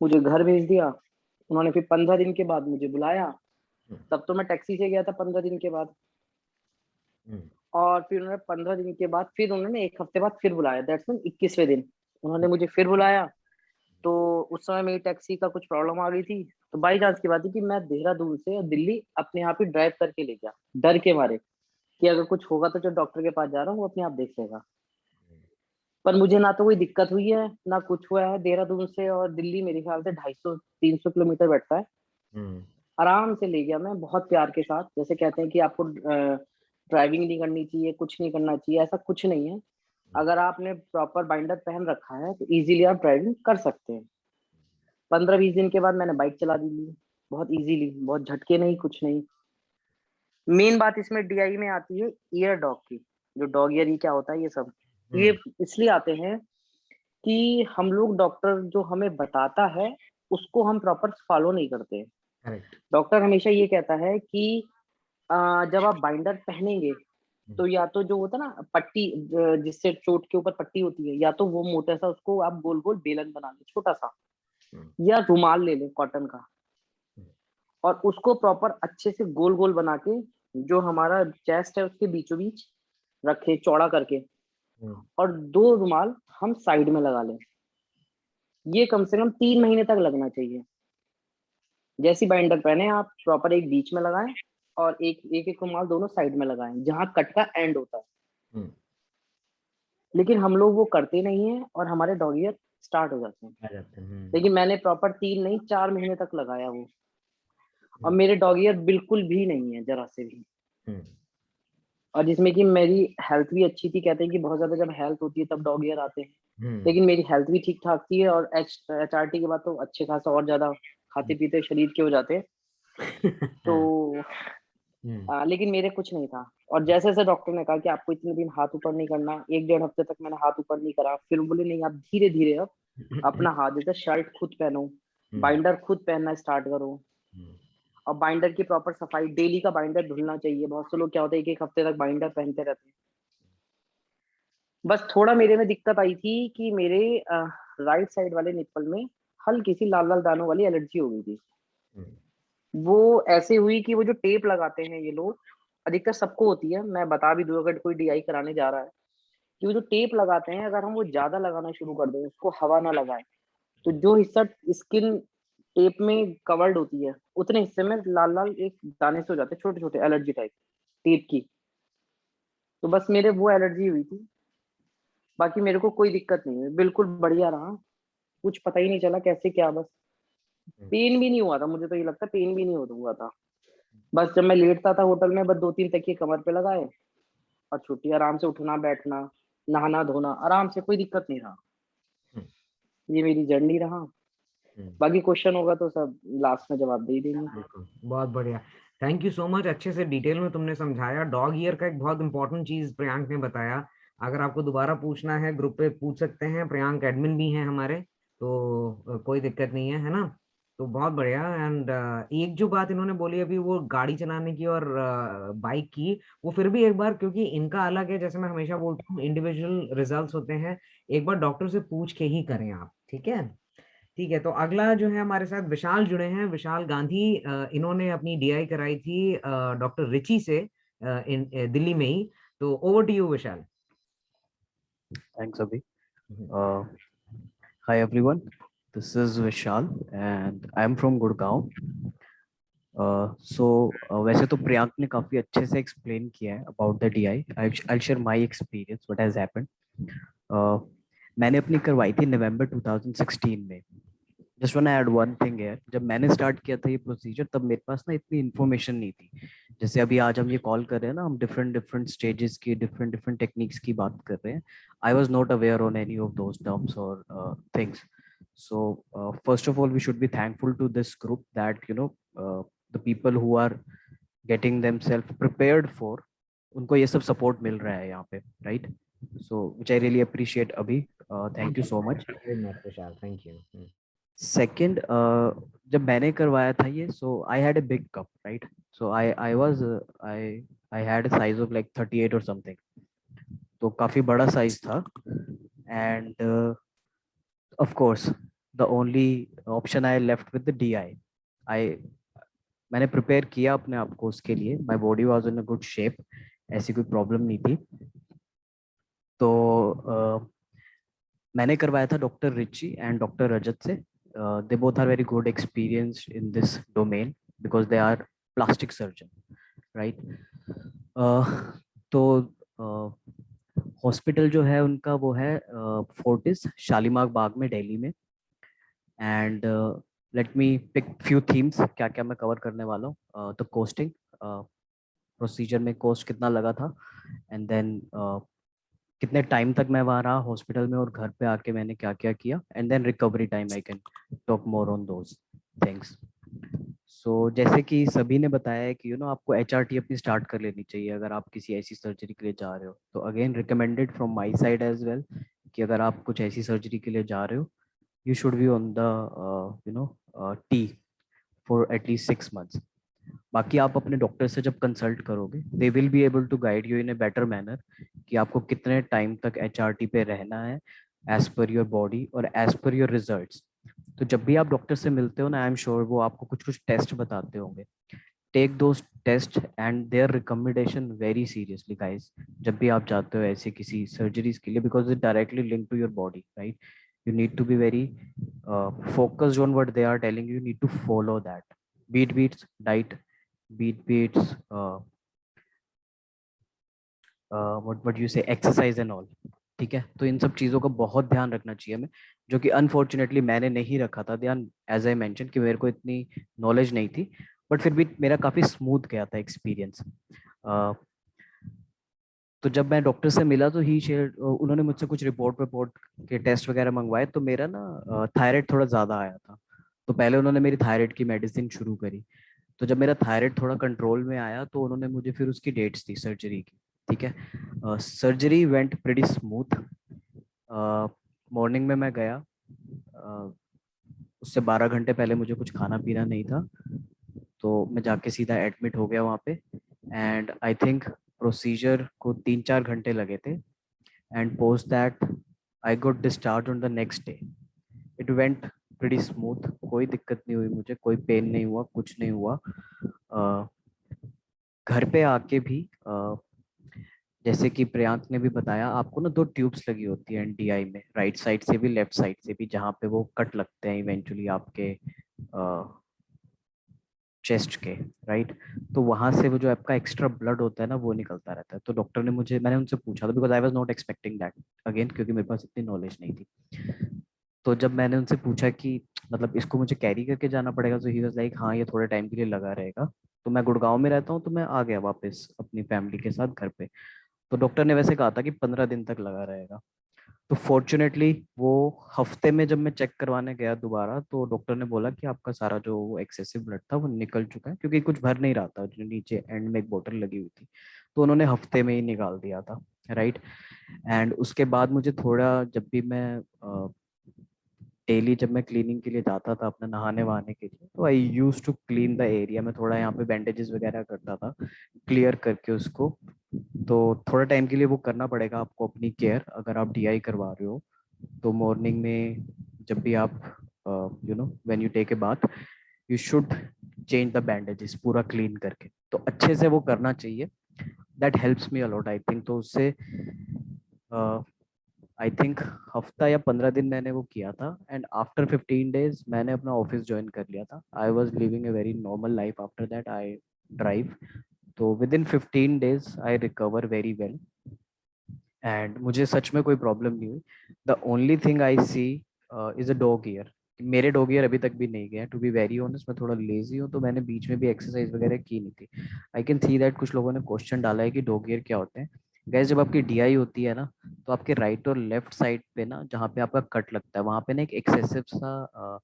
[SPEAKER 5] मुझे घर भेज दिया। उन्होंने फिर 15 दिन के बाद मुझे बुलाया। तब तो मैं टैक्सी से गया था 15 दिन के बाद। और फिर उन्होंने 15 दिन के बाद फिर उन्होंने 1 हफ्ते बाद फिर बुलाया, दैट्स मीन 21वें दिन उन्होंने मुझे फिर बुलाया। तो उस समय मेरी टैक्सी का कुछ प्रॉब्लम आ गई थी। तो बाई चांस की बात है कि मैं देहरादून से दिल्ली अपने आप ही ड्राइव करके ले गया, डर के मारे कि अगर कुछ होगा तो जो डॉक्टर के पास जा रहा हूँ वो अपने आप देख लेगा। पर मुझे ना तो कोई दिक्कत हुई है ना कुछ हुआ है। देहरादून से और दिल्ली मेरे ख्याल से 250-300 किलोमीटर बैठता है। आराम से ले गया मैं, बहुत प्यार के साथ। जैसे कहते हैं कि आपको ड्राइविंग नहीं करनी चाहिए, कुछ नहीं करना चाहिए, ऐसा कुछ नहीं है। अगर आपने प्रॉपर बाइंडर पहन रखा है तो इजीली आप ड्राइविंग कर सकते हैं। 15-20 दिन के बाद मैंने बाइक चला दी, बहुत इजीली, बहुत झटके नहीं, कुछ नहीं। मेन बात इसमें डीआई में आती है ईयर डॉग की। जो डॉग ईयर, ये क्या होता है ये सब, ये इसलिए आते हैं कि हम लोग डॉक्टर जो हमें बताता है उसको हम प्रॉपर फॉलो नहीं करते। डॉक्टर हमेशा ये कहता है कि जब आप बाइंडर पहनेंगे तो या तो जो होता है ना पट्टी, जिससे चोट के ऊपर पट्टी होती है, या तो वो मोटा सा उसको आप गोल गोल बेलन बना लें छोटा सा, या रुमाल ले लें कॉटन का, और उसको प्रॉपर अच्छे से गोल गोल बना के जो हमारा चेस्ट है उसके बीचों बीच रखे चौड़ा करके, और 2 रुमाल हम साइड में लगा लें। ये कम से कम 3 महीने तक लगना चाहिए। जैसी बाइंडर पहने आप प्रॉपर एक बीच में लगाएं और एक रुमाल दोनों साइड में लगाएं जहां कट का एंड होता है। लेकिन हम लोग वो करते नहीं है और हमारे डॉग ईयर स्टार्ट हो जाते हैं। लेकिन मैंने प्रॉपर 3 नहीं 4 महीने तक लगाया वो, और मेरे डॉग ईयर बिल्कुल भी नहीं है, जरा से भी। और जिसमें कि मेरी हेल्थ भी अच्छी थी। कहते हैं कि बहुत ज्यादा जब हेल्थ होती है तब डॉग ईयर आते हैं, लेकिन मेरी हेल्थ भी ठीक ठाक थी। और HRT के बाद तो अच्छे खासा और ज्यादा खाते पीते शरीर के हो जाते तो लेकिन मेरे कुछ नहीं था। और जैसे जैसे डॉक्टर ने कहा कि आपको इतने दिन हाथ ऊपर नहीं करना, 1-1.5 हफ्ते तक मैंने हाथ ऊपर नहीं करा। फिर बोले नहीं, आप धीरे धीरे अब अपना हाथ, जैसे शर्ट खुद पहनो, बाइंडर खुद पहनना स्टार्ट करो, और बाइंडर की प्रॉपर सफाई, डेली का बाइंडर धुलना चाहिए। बहुत से लोग क्या होता है 1-1 हफ्ते तक बाइंडर पहनते रहते हैं। बस थोड़ा मेरे में दिक्कत आई थी कि मेरे राइट साइड वाले निप्पल में हल्की सी लाल लाल दानों वाली एलर्जी हो गई थी। वो ऐसे हुई कि वो जो टेप लगाते हैं ये लोग, अधिकतर सबको होती है, मैं बता भी दूं अगर कोई डीआई कराने जा रहा है, कि वो जो टेप लगाते हैं, अगर हम वो ज़्यादा लगाना शुरू कर दें, उसको हवा ना लगाएँ, तो जो हिस्सा स्किन टेप में कवर्ड होती है, उतने हिस्से में लाल-लाल एक दाने से हो जाते हैं, छोटे-छोटे एलर्जी टाइप, टेप की। तो बस मेरे वो एलर्जी हुई थी, बाकी मेरे को कोई दिक्कत नहीं हुई, बिल्कुल बढ़िया रहा, कुछ पता ही नहीं चला कैसे क्या बस। पेन भी नहीं हुआ था, मुझे तो ये लगता है पेन भी नहीं हुआ था। बस जब मैं लेटता था होटल में, बस 2-3 तकिए कमर पे लगाए और छुट्टी, आराम से उठना-बैठना, नहाना-धोना, आराम से, कोई दिक्कत नहीं रहा।
[SPEAKER 2] हुँ,
[SPEAKER 5] ये मेरी जर्नी रहा।
[SPEAKER 2] हुँ।
[SPEAKER 5] बाकी क्वेश्चन होगा तो सब लास्ट में जवाब दे ही देंगे।
[SPEAKER 2] बिल्कुल, बहुत बढ़िया। थैंक यू सो मच, अच्छे से डिटेल में तुमने समझाया। डॉग ईयर का एक बहुत इम्पोर्टेंट चीज़ प्रियांक ने बताया। अगर आपको दोबारा पूछना है, ग्रुप पे पूछ सकते हैं, प्रियांक एडमिन भी हैं हमारे, तो कोई दिक्कत नहीं है, है ना? तो बहुत बढ़िया। एंड एक जो बात इन्होंने बोली अभी वो गाड़ी चलाने की और बाइक की, वो फिर भी एक बार, क्योंकि इनका अलग है, जैसे मैं हमेशा बोलता हूँ, इंडिविजुअल रिजल्ट्स होते हैं, एक बार डॉक्टर से पूछ के ही करें आप, ठीक है? ठीक है, तो अगला जो है हमारे साथ विशाल जुड़े हैं, विशाल गांधी। इन्होंने अपनी डीआई कराई थी डॉक्टर रिची से दिल्ली में ही। तो over to you Vishal.
[SPEAKER 6] Thanks, Abhi. Uh, Hi, everyone. This is Vishal, and I'm from Gurgaon. वैसे तो प्रियांक ने काफी अच्छे से एक्सप्लेन किया है about the DI. I'll share my experience, what has happened. मैंने अपनी करवाई थी नवंबर 2016 में. Just one add one thing है, जब मैंने स्टार्ट किया था ये प्रोसीजर, तब मेरे पास ना इतनी इन्फॉर्मेशन नहीं थी. जैसे अभी आज हम ये कॉल कर रहे हैं ना, हम डिफरेंट डिफरेंट स्टेजेस की, डिफरेंट डिफरेंट टेक्निक्स की बात कर रहे हैं. I was not aware on any of those terms और things. So first of all we should be thankful to this group that you know the people who are getting themselves prepared for, उनको ये सब सपोर्ट मिल रहा है यहाँ पे, right? So which I really appreciate. अभी thank you so much.
[SPEAKER 2] Vishal, thank you.
[SPEAKER 6] Second, जब मैंने करवाया था ये, so I had a big cup, right? So I had a size of like 38 और समथिंग, तो काफी बड़ा साइज था. And of course the only option I left with the DI. I मैंने प्रिपेयर किया अपने आप को उसके लिए. My body was in a good shape, ऐसी कोई प्रॉब्लम नहीं थी. तो मैंने करवाया था डॉक्टर रिची एंड डॉक्टर रजत से. They both are very good experienced in this domain because they are plastic surgeon, right? तो हॉस्पिटल जो है उनका वो है फोर्टिस, शालीमार बाग में, दिल्ली में. And let me pick few themes, क्या क्या मैं कवर करने वाला हूँ. तो कोस्टिंग, प्रोसीजर में कॉस्ट कितना लगा था, एंड देन कितने टाइम तक मैं वहाँ रहा हॉस्पिटल में, और घर पे आके मैंने क्या क्या किया, and then recovery time. I can talk more on those things. So जैसे कि सभी ने बताया है कि यू नो आपको HRT अपनी स्टार्ट कर लेनी चाहिए अगर आप किसी ऐसी सर्जरी के लिए जा रहे हो. तो again recommended from my side as well कि अगर आप कुछ ऐसी सर्जरी के लिए जा रहे हो, you should be on the you know T for at least 6 months. बाकी आप अपने डॉक्टर से जब कंसल्ट करोगे, they will be able to guide you in a better manner कि आपको कितने टाइम तक HRT पे रहना है एज पर योर बॉडी और एज पर योर रिजल्ट्स. तो जब भी आप डॉक्टर से मिलते हो ना, आई एम श्योर वो आपको कुछ कुछ टेस्ट बताते होंगे. Take those test and their recommendation very seriously guys, जब भी आप जाते हो ऐसे किसी सर्जरीज के लिए, because it directly link to your body, right? You need to be very focused on what they are telling you. You need to follow that. Beats diet, beats what you say, exercise and all. ठीक है, तो इन सब चीज़ों का बहुत ध्यान रखना चाहिए हमें, जो कि अनफॉर्चुनेटली मैंने नहीं रखा था ध्यान, एज आई मेंशन कि मेरे को इतनी नॉलेज नहीं थी. बट फिर भी मेरा काफ़ी स्मूथ गया था एक्सपीरियंस. तो जब मैं डॉक्टर से मिला तो ही शेयर, उन्होंने मुझसे कुछ रिपोर्ट के टेस्ट वगैरह मंगवाए. तो मेरा ना थायराइड थोड़ा ज़्यादा आया था. तो पहले उन्होंने मेरी थायराइड की मेडिसिन शुरू करी. तो जब मेरा थायराइड थोड़ा कंट्रोल में आया तो उन्होंने मुझे फिर उसकी डेट्स दी सर्जरी की. ठीक है, surgery went pretty smooth. Morning में मैं गया, उससे 12 घंटे पहले मुझे कुछ खाना पीना नहीं था, तो मैं जाके सीधा एडमिट हो गया वहाँ पे. एंड आई थिंक प्रोसीजर को 3-4 घंटे लगे थे. And post that I got discharge on the next day. It went pretty smooth, कोई दिक्कत नहीं हुई मुझे, कोई पेन नहीं हुआ, कुछ नहीं हुआ. घर पे आके भी जैसे कि प्रियांक ने भी बताया, आपको ना 2 ट्यूब्स लगी होती हैं डीआई में, राइट साइड से भी लेफ्ट साइड से भी, जहाँ पे वो कट लगते हैं इवेंचुअली आपके चेस्ट के, राइट। तो वहां से वो जो आपका एक्स्ट्रा ब्लड होता है ना, वो निकलता रहता है। तो डॉक्टर ने मैंने उनसे पूछा था, because I was not expecting that again, क्योंकि मेरे पास इतनी नॉलेज नहीं थी। तो जब मैंने उनसे पूछा कि मतलब इसको मुझे कैरी करके जाना पड़ेगा, तो ही वाज लाइक हाँ, ये थोड़े टाइम के लिए लगा रहेगा। तो मैं गुड़गांव में रहता हूँ, तो मैं आ गया वापस अपनी फैमिली के साथ घर पे। तो डॉक्टर ने वैसे कहा था कि 15 दिन तक लगा रहेगा। तो फॉर्चुनेटली वो हफ्ते में जब मैं चेक करवाने गया दोबारा, तो डॉक्टर ने बोला कि आपका सारा जो एक्सेसिव ब्लड था वो निकल चुका है, क्योंकि कुछ भर नहीं रहा था, जो नीचे एंड में एक बोतल लगी हुई थी। तो उन्होंने हफ्ते में ही निकाल दिया था, राइट। एंड उसके बाद मुझे थोड़ा, जब भी मैं डेली जब मैं क्लीनिंग के लिए जाता था अपने नहाने वहाने के लिए, तो I use to clean the area. मैं थोड़ा यहाँ पे बैंडेजेस वगैरह करता था, क्लियर करके उसको। तो थोड़ा टाइम के लिए वो करना पड़ेगा आपको, अपनी केयर, अगर आप डीआई करवा रहे हो। तो मॉर्निंग में जब भी आप when you take a bath, you should change the bandages पूरा क्लीन करके। तो अच्छे से वो करना चाहिए, that helps me a lot I think. तो उससे आई थिंक हफ्ता या 15 दिन मैंने वो किया था, एंड आफ्टर 15 डेज मैंने अपना ऑफिस ज्वाइन कर लिया था। I was living a very normal life after that. I drive. तो within 15 days I recover very well, and मुझे सच में कोई प्रॉब्लम नहीं हुई। The only thing I see is a dog ear. मेरे डॉग ईयर अभी तक भी नहीं गया, टू बी वेरी ऑनेस्ट। मैं थोड़ा लेजी हूँ, तो मैंने बीच में भी एक्सरसाइज वगैरह की नहीं थी। आई कैन सी दैट कुछ लोगों ने क्वेश्चन डाला है कि डॉग ईयर क्या होते हैं। गैस, जब आपकी डीआई होती है ना, तो आपके राइट और लेफ्ट साइड पे ना, जहाँ पे आपका कट लगता है, वहां पे ना एक एक्सेसिव सा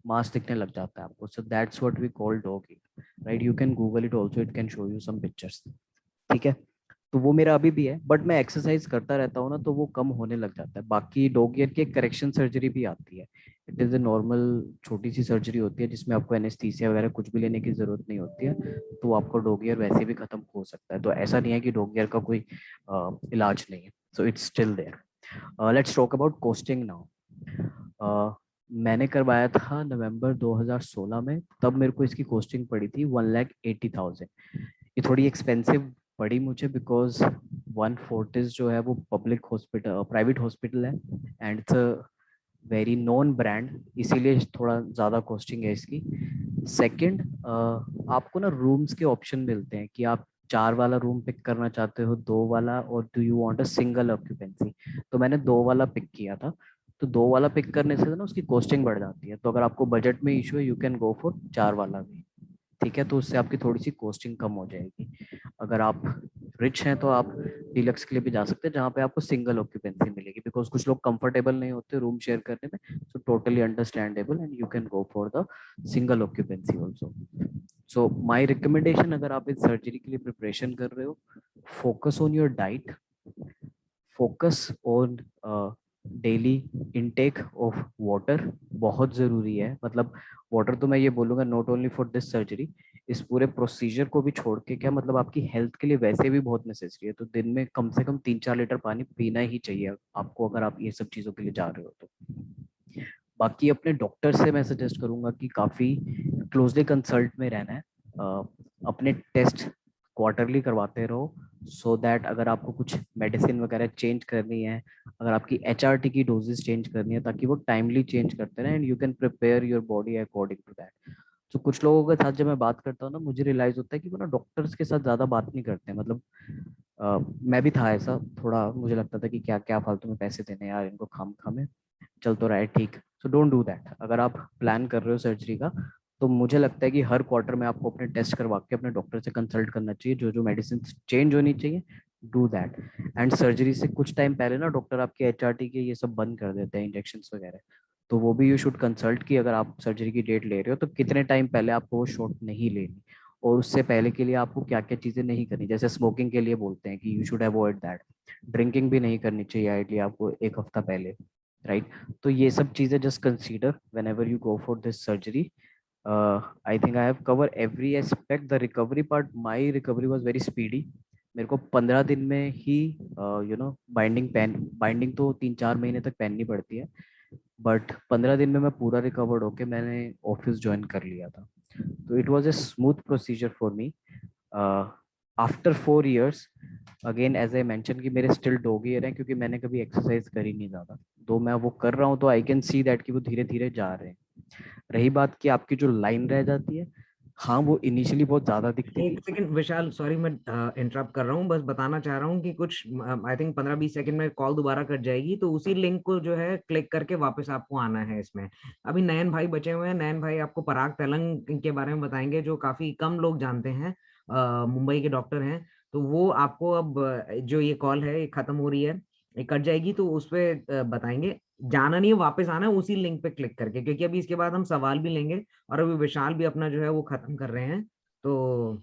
[SPEAKER 6] मांस दिखने लग जाता है आपको। So that's what we call dog ear, right. You can Google it also, it can show you some pictures. ठीक है। तो वो मेरा अभी भी है, बट मैं एक्सरसाइज करता रहता हूँ ना, तो वो कम होने लग जाता है। बाकी डॉग ईयर की एक करेक्शन सर्जरी भी आती है। इट इज़ ए नॉर्मल छोटी सी सर्जरी होती है, जिसमें आपको एनेस्थीसिया वगैरह कुछ भी लेने की जरूरत नहीं होती है। तो आपको डॉग ईयर वैसे भी खत्म हो सकता है। तो ऐसा नहीं है कि डॉग ईयर का कोई इलाज नहीं है। So it's still there. Let's talk about costing now. मैंने करवाया था नवंबर 2016 में। तब मेरे को इसकी कॉस्टिंग पड़ी थी 1,80,000। ये थोड़ी एक्सपेंसिव पड़ी मुझे, बिकॉज वन फोर्टिस जो है वो पब्लिक हॉस्पिटल, प्राइवेट हॉस्पिटल है, and it's a very known brand, इसीलिए थोड़ा ज़्यादा कॉस्टिंग है इसकी। सेकंड, आपको ना रूम्स के ऑप्शन मिलते हैं कि आप 4 वाला रूम पिक करना चाहते हो, 2 वाला, और do you want a single occupancy. तो मैंने 2 वाला पिक किया था। तो 2 वाला पिक करने से ना उसकी कॉस्टिंग बढ़ जाती है। तो अगर आपको बजट में इशू है, यू कैन गो फॉर 4 वाला भी। ठीक है। तो उससे आपकी थोड़ी सी कॉस्टिंग कम हो जाएगी। अगर आप रिच हैं तो आप डिलक्स के लिए भी जा सकते हैं, जहाँ पे आपको सिंगल ऑक्यूपेंसी मिलेगी, बिकॉज कुछ लोग कंफर्टेबल नहीं होते रूम शेयर करने में। So totally understandable, and you can go for the single occupancy also. So my recommendation, अगर आप इस सर्जरी के लिए प्रिपरेशन कर रहे हो, focus on your diet, focus on daily intake of water. बहुत ज़रूरी है। मतलब वाटर तो मैं ये बोलूँगा not only for this surgery, इस पूरे प्रोसीजर को भी छोड़ के, क्या मतलब आपकी हेल्थ के लिए वैसे भी बहुत नेसेसरी है। तो दिन में कम से कम 3-4 लीटर पानी पीना ही चाहिए आपको, अगर आप ये सब चीज़ों के लिए जा रहे हो तो। बाकी अपने डॉक्टर से मैं सजेस्ट करूंगा कि काफ़ी क्लोजली कंसल्ट में रहना है। अपने टेस्ट क्वार्टरली करवाते रहो, सो दैट अगर आपको कुछ मेडिसिन वगैरह चेंज करनी है, अगर आपकी HRT की डोजेस चेंज करनी है, ताकि वो टाइमली चेंज करते रहें, and you can prepare your body according to that. तो कुछ लोगों के साथ जब मैं बात करता हूँ ना, मुझे रियलाइज होता है कि वो ना डॉक्टर्स के साथ ज़्यादा बात नहीं करते हैं। मतलब मैं भी था ऐसा थोड़ा, मुझे लगता था कि क्या क्या फालतू में पैसे देने यार इनको, खाम खामे चल तो रहा है, ठीक। So don't do that. अगर आप प्लान कर रहे हो सर्जरी का, तो मुझे लगता है कि हर क्वार्टर में आपको अपने टेस्ट करवा के अपने डॉक्टर से कंसल्ट करना चाहिए। जो जो मेडिसिन चेंज होनी चाहिए, डू दैट। एंड सर्जरी से कुछ टाइम पहले ना डॉक्टर आपके HRT के ये सब बंद कर देते हैं, इंजेक्शन वगैरह। तो वो भी यू शुड कंसल्ट कि अगर आप सर्जरी की डेट ले रहे हो, तो कितने टाइम पहले आपको वो शॉट नहीं लेनी, और उससे पहले के लिए आपको क्या क्या चीज़ें नहीं करनी। जैसे स्मोकिंग के लिए बोलते हैं कि you should avoid that. Drinking भी नहीं करनी चाहिए आइडली आपको 1 हफ्ता पहले, राइट। तो ये सब चीज़ें just consider when ever you go for this surgery. I think I have cover every aspect. The recovery part, my recovery was very speedy. मेरे को 15 दिन में ही बाइंडिंग तो 3-4 महीने तक पहननी पड़ती है, बट 15 दिन में मैं पूरा रिकवर्ड होके मैंने ऑफिस ज्वाइन कर लिया था। तो it was a smooth procedure for me. After 4 years again as I mention कि मेरे स्टिल डॉग ईयर हैं क्योंकि मैंने कभी एक्सरसाइज करी नहीं ज़्यादा, तो मैं वो कर रहा हूँ तो आई कैन सी दैट कि वो धीरे धीरे जा रहे हैं। रही बात कि आपकी जो लाइन रह जाती है, हाँ वो इनिशियली बहुत ज़्यादा दिखती
[SPEAKER 2] एक
[SPEAKER 6] थी।
[SPEAKER 2] सेकंड विशाल, सॉरी मैं इंटरप्ट कर रहा हूँ, बस बताना चाह रहा हूँ कि कुछ आई थिंक 15-20 सेकंड में कॉल दोबारा कट जाएगी, तो उसी लिंक को जो है क्लिक करके वापस आपको आना है इसमें। अभी नयन भाई बचे हुए हैं, नयन भाई आपको पराग तेलंग के बारे में बताएंगे, जो काफी कम लोग जानते हैं, मुंबई के डॉक्टर हैं। तो वो आपको अब जो ये कॉल है ये खत्म हो रही है, ये कट जाएगी तो उस पे बताएंगे। जाना नहीं है, वापस आना है उसी लिंक पे क्लिक करके, क्योंकि अभी इसके बाद हम सवाल भी लेंगे और अभी विशाल भी अपना जो है वो खत्म कर रहे हैं। तो